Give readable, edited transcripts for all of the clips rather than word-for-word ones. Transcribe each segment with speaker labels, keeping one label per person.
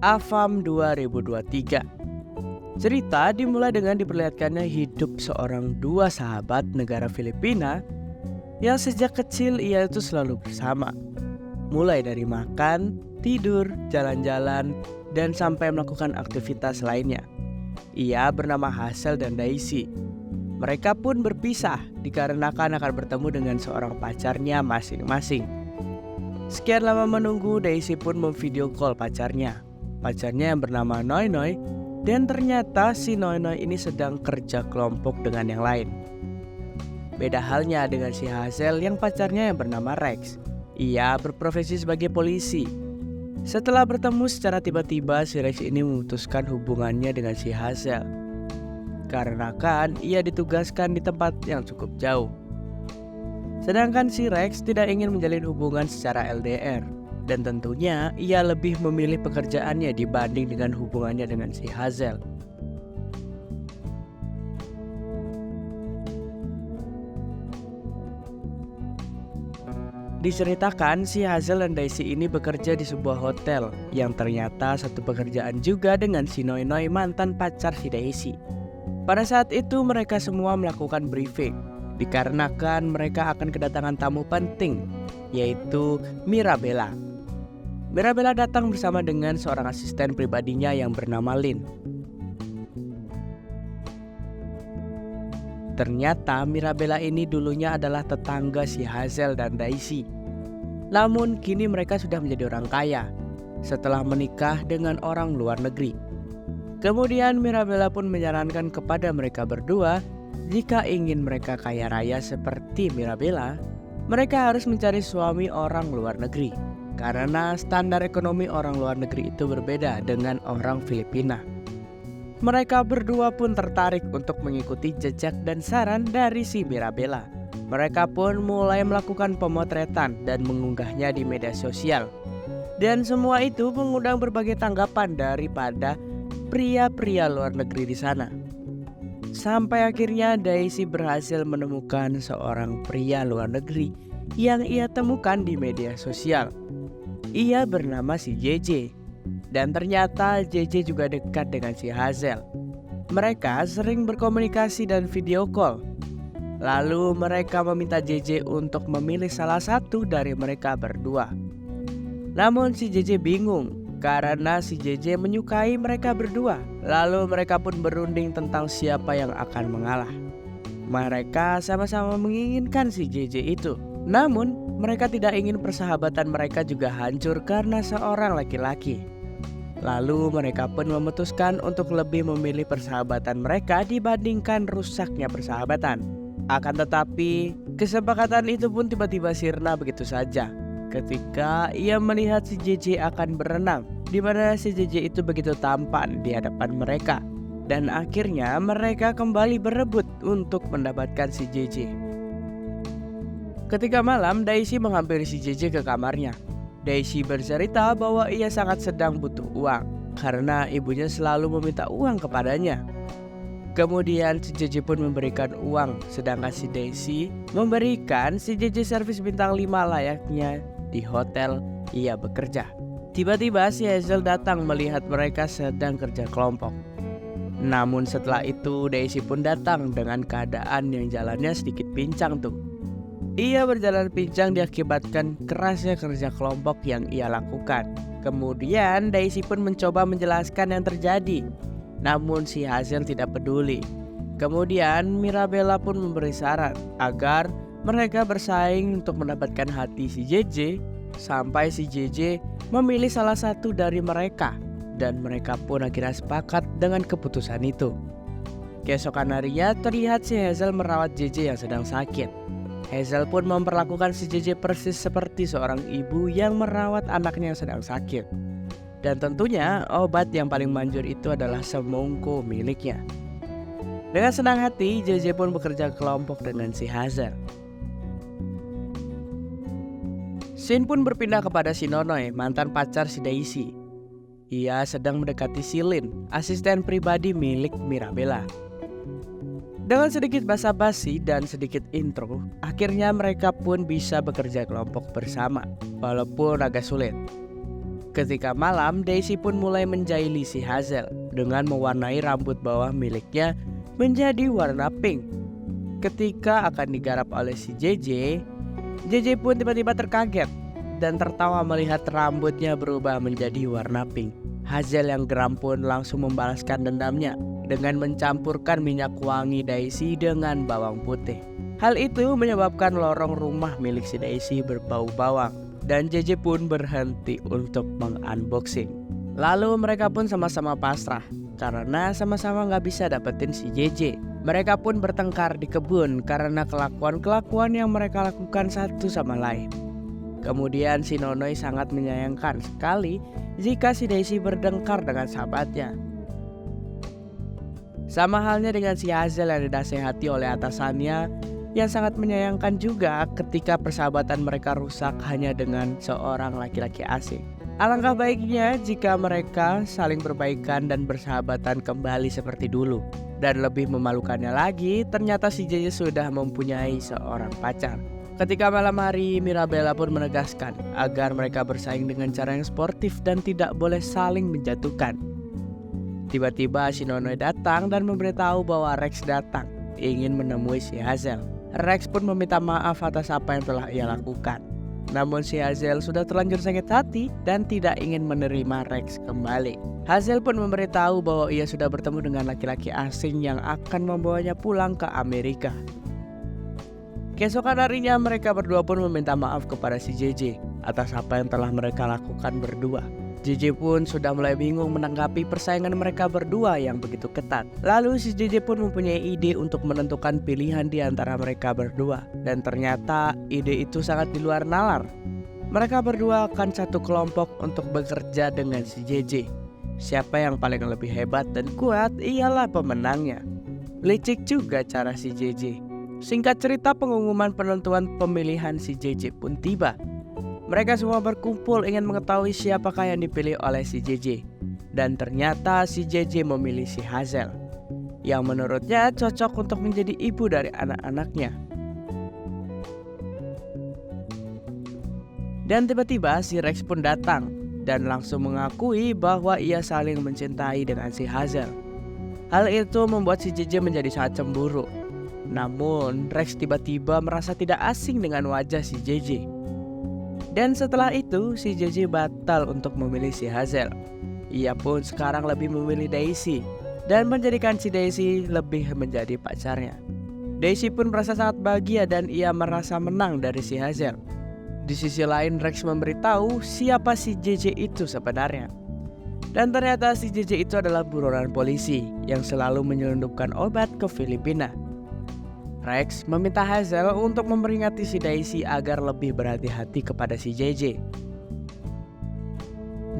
Speaker 1: AFAM 2023. Cerita dimulai dengan diperlihatkannya hidup seorang dua sahabat negara Filipina yang sejak kecil ia itu selalu bersama. Mulai dari makan, tidur, jalan-jalan, dan sampai melakukan aktivitas lainnya. Ia bernama Hazel dan Daisy. Mereka pun berpisah dikarenakan akan bertemu dengan seorang pacarnya masing-masing. Sekian lama menunggu, Daisy pun memvideo call pacarnya yang bernama Noy Noy, dan ternyata si Noy Noy ini sedang kerja kelompok dengan yang lain. Beda halnya dengan si Hazel yang pacarnya yang bernama Rex. Ia berprofesi sebagai polisi. Setelah bertemu secara tiba-tiba, si Rex ini memutuskan hubungannya dengan si Hazel karena kan ia ditugaskan di tempat yang cukup jauh. Sedangkan si Rex tidak ingin menjalin hubungan secara LDR, dan tentunya ia lebih memilih pekerjaannya dibanding dengan hubungannya dengan si Hazel. Diceritakan si Hazel dan Daisy ini bekerja di sebuah hotel yang ternyata satu pekerjaan juga dengan si Noy Noy, mantan pacar si Daisy. Pada saat itu mereka semua melakukan briefing dikarenakan mereka akan kedatangan tamu penting, yaitu Mirabella. Mirabella datang bersama dengan seorang asisten pribadinya yang bernama Lynn. Ternyata Mirabella ini dulunya adalah tetangga si Hazel dan Daisy. Namun kini mereka sudah menjadi orang kaya setelah menikah dengan orang luar negeri. Kemudian Mirabella pun menyarankan kepada mereka berdua, jika ingin mereka kaya raya seperti Mirabella, mereka harus mencari suami orang luar negeri. Karena standar ekonomi orang luar negeri itu berbeda dengan orang Filipina. Mereka berdua pun tertarik untuk mengikuti jejak dan saran dari si Mirabella. Mereka pun mulai melakukan pemotretan dan mengunggahnya di media sosial. Dan semua itu mengundang berbagai tanggapan daripada pria-pria luar negeri di sana. Sampai akhirnya Daisy berhasil menemukan seorang pria luar negeri yang ia temukan di media sosial. Ia bernama si JJ, dan ternyata JJ juga dekat dengan si Hazel. Mereka sering berkomunikasi dan video call. Lalu mereka meminta JJ untuk memilih salah satu dari mereka berdua. Namun si JJ bingung karena si JJ menyukai mereka berdua. Lalu mereka pun berunding tentang siapa yang akan mengalah. Mereka sama-sama menginginkan si JJ itu. Namun mereka tidak ingin persahabatan mereka juga hancur karena seorang laki-laki. Lalu mereka pun memutuskan untuk lebih memilih persahabatan mereka dibandingkan rusaknya persahabatan. Akan tetapi kesepakatan itu pun tiba-tiba sirna begitu saja ketika ia melihat si JJ akan berenang, di mana si JJ itu begitu tampan di hadapan mereka. Dan akhirnya mereka kembali berebut untuk mendapatkan si JJ. Ketika malam, Daisy menghampiri si JJ ke kamarnya. Daisy bercerita bahwa ia sangat sedang butuh uang karena ibunya selalu meminta uang kepadanya. Kemudian si JJ pun memberikan uang, sedangkan si Daisy memberikan si JJ servis bintang 5 layaknya di hotel ia bekerja. Tiba-tiba si Hazel datang melihat mereka sedang kerja kelompok. Namun setelah itu Daisy pun datang dengan keadaan yang jalannya sedikit pincang tuh. Ia berjalan pincang diakibatkan kerasnya kerja kelompok yang ia lakukan. Kemudian Daisy pun mencoba menjelaskan yang terjadi. Namun si Hazel tidak peduli. Kemudian Mirabella pun memberi saran agar mereka bersaing untuk mendapatkan hati si JJ, sampai si JJ memilih salah satu dari mereka. Dan mereka pun akhirnya sepakat dengan keputusan itu. Keesokan harinya terlihat si Hazel merawat JJ yang sedang sakit. Hazel pun memperlakukan si JJ persis seperti seorang ibu yang merawat anaknya yang sedang sakit. Dan tentunya obat yang paling manjur itu adalah semongko miliknya. Dengan senang hati, JJ pun bekerja kelompok dengan si Hazel. Scene pun berpindah kepada si Nonoy, mantan pacar si Daisy. Ia sedang mendekati si Lynn, asisten pribadi milik Mirabella. Dengan sedikit basa-basi dan sedikit intro, akhirnya mereka pun bisa bekerja kelompok bersama, walaupun agak sulit. Ketika malam, Daisy pun mulai menjahili si Hazel dengan mewarnai rambut bawah miliknya menjadi warna pink. Ketika akan digarap oleh si JJ pun tiba-tiba terkaget dan tertawa melihat rambutnya berubah menjadi warna pink. Hazel yang geram pun langsung membalaskan dendamnya dengan mencampurkan minyak wangi Daisy dengan bawang putih. Hal itu menyebabkan lorong rumah milik si Daisy berbau bawang dan JJ pun berhenti untuk mengunboxing. Lalu mereka pun sama-sama pasrah karena sama-sama gak bisa dapetin si JJ. Mereka pun bertengkar di kebun karena kelakuan-kelakuan yang mereka lakukan satu sama lain. Kemudian si Nonoi sangat menyayangkan sekali jika si Daisy bertengkar dengan sahabatnya. Sama halnya dengan si Hazel yang dinasehati oleh atasannya, yang sangat menyayangkan juga ketika persahabatan mereka rusak hanya dengan seorang laki-laki asing. Alangkah baiknya jika mereka saling berbaikan dan bersahabatan kembali seperti dulu. Dan lebih memalukannya lagi, ternyata si JJ sudah mempunyai seorang pacar. Ketika malam hari, Mirabella pun menegaskan agar mereka bersaing dengan cara yang sportif dan tidak boleh saling menjatuhkan. Tiba-tiba si Nonoi datang dan memberitahu bahwa Rex datang ingin menemui si Hazel. Rex pun meminta maaf atas apa yang telah ia lakukan. Namun si Hazel sudah terlanjur sakit hati dan tidak ingin menerima Rex kembali. Hazel pun memberitahu bahwa ia sudah bertemu dengan laki-laki asing yang akan membawanya pulang ke Amerika. Keesokan harinya mereka berdua pun meminta maaf kepada si JJ atas apa yang telah mereka lakukan berdua. JJ pun sudah mulai bingung menanggapi persaingan mereka berdua yang begitu ketat. Lalu si JJ pun mempunyai ide untuk menentukan pilihan di antara mereka berdua. Dan ternyata ide itu sangat di luar nalar. Mereka berdua akan satu kelompok untuk bekerja dengan si JJ. Siapa yang paling lebih hebat dan kuat ialah pemenangnya. Licik juga cara si JJ. Singkat cerita, pengumuman penentuan pemilihan si JJ pun tiba. Mereka semua berkumpul ingin mengetahui siapakah yang dipilih oleh si JJ. Dan ternyata si JJ memilih si Hazel, yang menurutnya cocok untuk menjadi ibu dari anak-anaknya. Dan tiba-tiba si Rex pun datang dan langsung mengakui bahwa ia saling mencintai dengan si Hazel. Hal itu membuat si JJ menjadi sangat cemburu. Namun Rex tiba-tiba merasa tidak asing dengan wajah si JJ. Dan setelah itu si JJ batal untuk memilih si Hazel. Ia pun sekarang lebih memilih Daisy dan menjadikan si Daisy lebih menjadi pacarnya. Daisy pun merasa sangat bahagia dan ia merasa menang dari si Hazel. Di sisi lain Rex memberitahu siapa si JJ itu sebenarnya. Dan ternyata si JJ itu adalah buronan polisi yang selalu menyelundupkan obat ke Filipina. Rex meminta Hazel untuk memperingati si Daisy agar lebih berhati-hati kepada si JJ.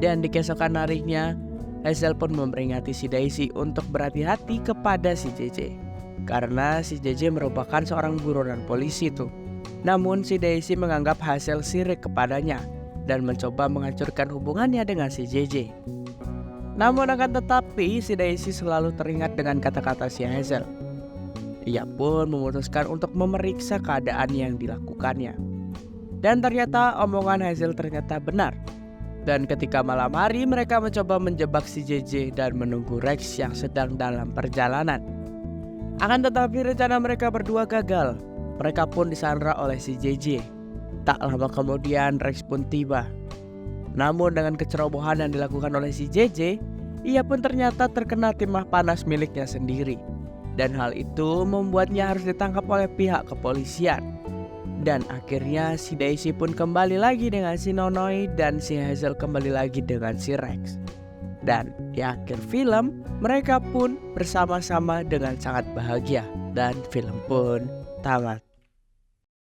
Speaker 1: Dan di keesokan harinya, Hazel pun memperingati si Daisy untuk berhati-hati kepada si JJ. Karena si JJ merupakan seorang buronan polisi tuh. Namun si Daisy menganggap Hazel sirik kepadanya dan mencoba menghancurkan hubungannya dengan si JJ. Namun akan tetapi si Daisy selalu teringat dengan kata-kata si Hazel. Ia pun memutuskan untuk memeriksa keadaan yang dilakukannya. Dan ternyata omongan Hazel ternyata benar. Dan ketika malam hari mereka mencoba menjebak si JJ dan menunggu Rex yang sedang dalam perjalanan. Akan tetapi rencana mereka berdua gagal. Mereka pun disandra oleh si JJ. Tak lama kemudian Rex pun tiba. Namun dengan kecerobohan yang dilakukan oleh si JJ, ia pun ternyata terkena timah panas miliknya sendiri. Dan hal itu membuatnya harus ditangkap oleh pihak kepolisian. Dan akhirnya si Daisy pun kembali lagi dengan si Nonoi dan si Hazel kembali lagi dengan si Rex. Dan di akhir film mereka pun bersama-sama dengan sangat bahagia dan film pun tamat.